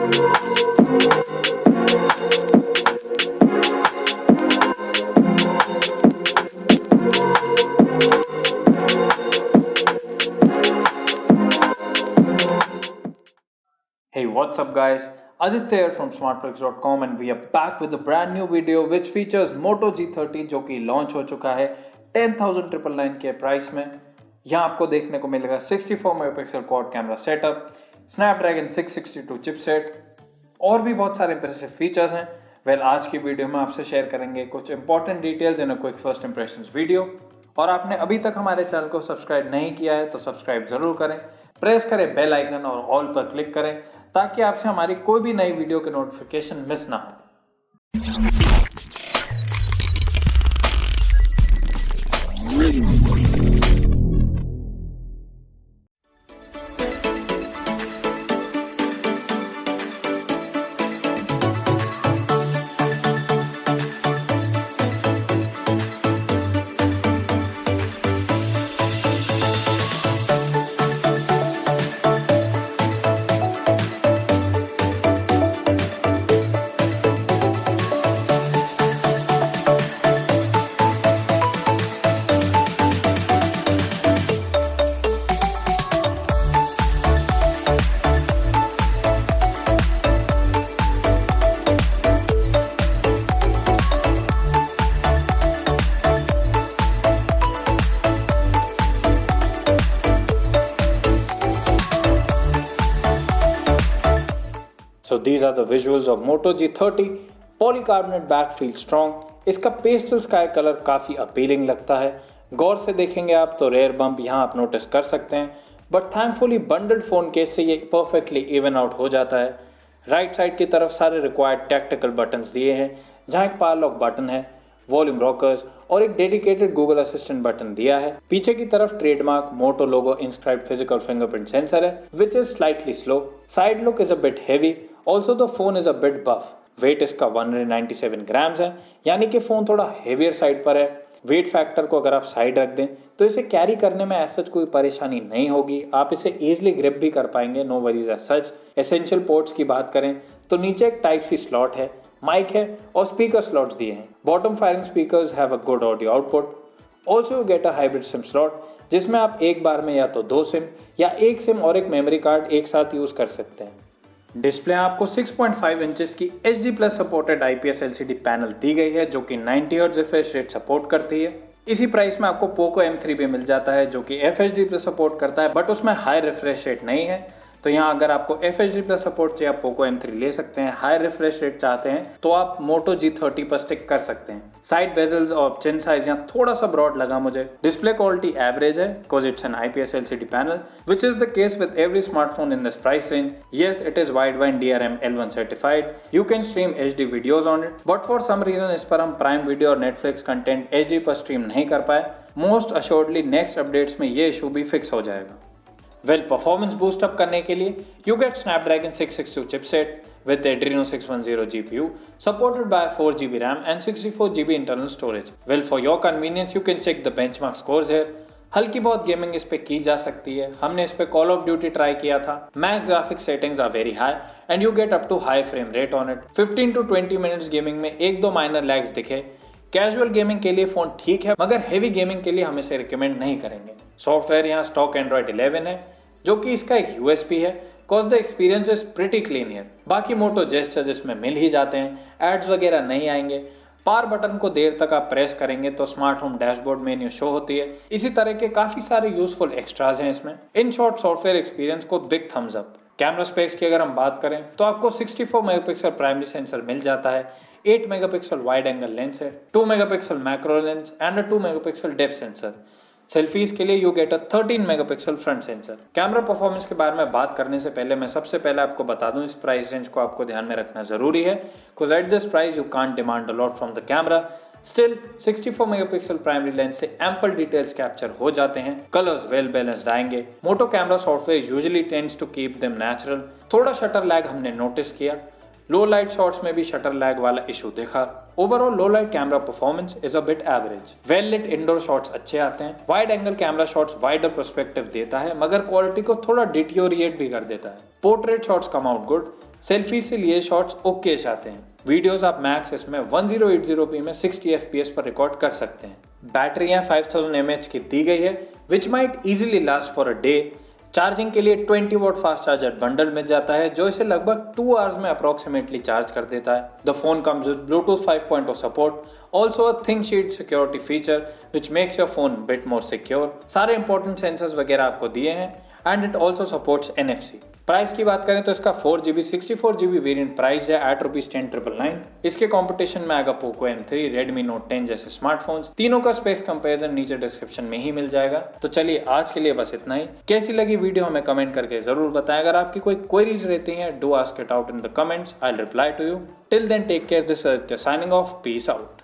Hey, what's up guys? Aditya here from Smartprix.com and we are back with a brand new video which features Moto G30 जो कि launch हो चुका है 10,999 के price में। यहाँ आपको देखने को मिलेगा 64 megapixel quad camera setup, Snapdragon 662 chipset और भी बहुत सारे इंप्रेसिव फीचर्स हैं। आज की वीडियो में आपसे शेयर करेंगे कुछ important details in a quick first impressions video. और आपने अभी तक हमारे चैनल को सब्सक्राइब नहीं किया है तो सब्सक्राइब जरूर करें, प्रेस करें बेल आइकन और ऑल पर क्लिक करें ताकि आपसे हमारी कोई भी नई वीडियो के नोटिफिकेशन मिस ना हो। So these are the visuals of Moto G30. Polycarbonate back feels strong. इसका पेस्टल स्काई कलर काफ़ी अपीलिंग लगता है। गौर से देखेंगे आप तो रेयर बम्प यहाँ आप नोटिस कर सकते हैं, but thankfully bundled phone case से ये परफेक्टली इवन आउट हो जाता है। राइट साइड की तरफ सारे रिक्वायर्ड टैक्टिकल बटन्स दिए हैं, जहाँ एक पावर लॉक बटन है, वॉल्यूम रॉकर्स और एक डेडिकेटेड गूगल असिस्टेंट बटन दिया है। पीछे की तरफ trademark moto logo inscribed physical fingerprint sensor है, which is slightly slow. Side look is a bit heavy, also the phone is a bit buff. Weight इसका 197 grams है, यानी कि फोन थोड़ा हेवियर साइड पर है। वेट फैक्टर को अगर आप साइड रख दें तो इसे कैरी करने में ऐसा कोई परेशानी नहीं होगी, आप इसे इजीली ग्रिप भी कर पाएंगे, no worries as such. Essential ports की बात करें तो नीचे एक टाइप सी स्लॉट है, माइक है और स्पीकर स्लॉट्स दिए हैं। Bottom firing speakers have a good audio output. Also you get a hybrid SIM slot, जिसमें आप एक बार में या तो 2 सिम या एक सिम और एक मेमोरी कार्ड एक साथ यूज कर सकते हैं। डिस्प्ले आपको 6.5 इंचेस की HD+ supported IPS LCD panel दी गई है जो कि 90 हर्ट्ज रिफ्रेश रेट सपोर्ट करती है। इसी प्राइस में आपको पोको M3 भी मिल जाता है जो कि FHD+ सपोर्ट करता है, बट उसमें हाई रिफ्रेश रेट नहीं है। तो यहाँ अगर आपको FHD+ सपोर्ट चाहिए आप पोको M3 ले सकते हैं। हाई रिफ्रेश रेट चाहते हैं तो आप मोटो G30 पर स्टिक कर सकते हैं। साइड बेजल्स और चिन साइज यहाँ थोड़ा सा ब्रॉड लगा मुझे। डिस्प्ले क्वालिटी एवरेज है because it's an IPS LCD panel, which is the case with every smartphone in this price range. Yes, it is wideband DRM L1 certified. You can stream HD videos on it, but for some reason इस पर हम prime video और Netflix content HD पर stream नहीं कर पाए। Most अश्योर्डली next updates में ये इशू भी फिक्स हो जाएगा। परफॉर्मेंस बूस्ट अप करने के लिए you get Snapdragon 662 chipset with Adreno 610 GPU supported by 4GB RAM and 64GB internal storage. For your convenience you can check the benchmark scores here. हल्की बहुत गेमिंग इस पे की जा सकती है। हमने इस पे कॉल ऑफ ड्यूटी ट्राई किया था। Max graphics settings are very high and you get up to high frame rate on it. 15 to 20 minutes gaming में 1-2 माइनर लैग्स दिखे। कैजुअल गेमिंग के लिए फोन ठीक है, मगर हेवी गेमिंग के लिए हम इसे रिकमेंड नहीं करेंगे। सॉफ्टवेयर यहाँ स्टॉक Android 11 है जो कि इसका एक USP है, cause the experience is pretty clean here। बाकी मोटो जेस्चर्स इसमें मिल ही जाते हैं, एड्स वगैरह नहीं आएंगे। पावर बटन को देर तक आप प्रेस करेंगे तो smart home dashboard menu show होती है। इसी तरह के काफी सारे यूजफुल एक्स्ट्राज हैं इसमें। इन शॉर्ट सॉफ्टवेयर एक्सपीरियंस को big thumbs up. Camera specs की अगर हम बात करें तो आपको 64 मेगापिक्सल प्राइमरी सेंसर मिल जाता है, 8 मेगापिक्सल वाइड एंगल लेंस है, 2 megapixel macro lens and a 2 megapixel depth sensor. Selfies के लिए you get a 13 megapixel front sensor. Camera performance के बारे में बात करने से पहले मैं सबसे पहले आपको बता दूं इस प्राइस रेंज को आपको ध्यान में रखना जरूरी है, because at this price you can't demand a lot from the camera. Still 64 megapixel primary lens से एम्पल डिटेल्स कैप्चर हो जाते हैं, कलर्स वेल बैलेंस्ड आएंगे। Moto camera software usually tends to keep them natural. थोड़ा shutter lag हमने notice किया, low light shots में भी शटर लैग वाला इशू देखा। Overall low light camera performance is a bit average. Well lit indoor shots अच्छे आते हैं। Wide angle camera shots wider perspective देता है, मगर क्वालिटी को थोड़ा डिटियोरिएट भी कर देता है। Portrait shots come out good. Selfie से लिए शॉट्स ओके आते हैं। वीडियोस आप मैक्स इसमें 1080p में 60 fps पर रिकॉर्ड कर सकते हैं। बैटरी यहाँ 5000 mAh की दी गई है which might easily last for a day. Charging के लिए 20 वॉट फास्ट चार्जर बंडल मिल जाता है जो इसे लगभग 2 आवर्स में अप्रोक्सीमेटली चार्ज कर देता है। The phone comes with Bluetooth 5.0 support, also a thin sheet security feature which makes your phone bit more secure. सारे इंपॉर्टेंट सेंसर्स वगैरह आपको दिए हैं and it also supports NFC। Price की बात करें तो इसका 4GB 64GB वेरिएंट प्राइस है एट ₹10,999। इसके कंपटीशन में आएगा पोको M3, Redmi Note 10 जैसे स्मार्टफोन्स। तीनों का स्पेक्स कंपैरिजन नीचे डिस्क्रिप्शन में ही मिल जाएगा। तो चलिए आज के लिए बस इतना ही। कैसी लगी वीडियो हमें कमेंट करके जरूर बताएं। अगर आपकी कोई क्वेरीज रहती हैं, do ask it out in the comments, I will reply to you. Till then take care, this is signing off, peace out.